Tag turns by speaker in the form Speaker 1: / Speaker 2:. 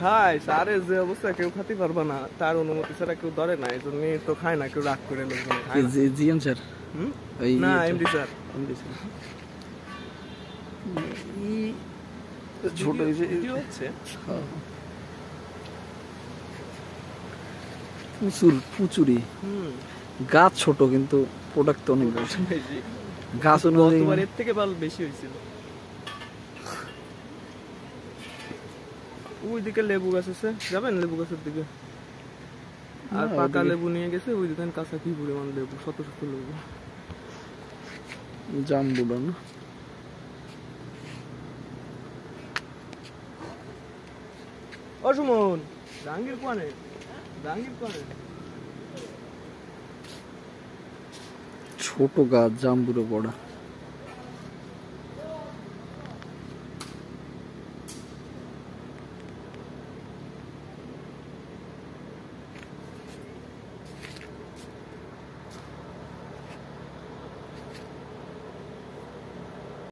Speaker 1: খায় স্যারের যে অবস্থা কেউ খেতে পারবে না, তার অনুমতি ছাড়া কেউ ধরে না, এই জন্য তো খায় না কেউ, রাগ করে লোকজন খায় না।
Speaker 2: জিএম স্যার
Speaker 1: না এমডি স্যার।
Speaker 2: ছোট
Speaker 1: হচ্ছে
Speaker 2: প্রচুরই গাছ ছোট কিন্তু প্রোডাক্ট অনেক বেশি। গাছ
Speaker 1: অনুযায়ী এর থেকে ভালো বেশি হয়েছিল। ওইদিকে লেবু গাছ আছে, যাবেন লেবু গাছের দিকে? আর পাকা লেবু নিয়ে গেছে ওই দোকান, কাঁচা কি পরিমাণ লেবু, শত শত লেবু।
Speaker 2: জাম্বুরা না
Speaker 1: অসুমন জাহাঙ্গীর কোয়ানে, জাহাঙ্গীর কোয়ানে
Speaker 2: ছোট গাছ জাম্বুরা বড়।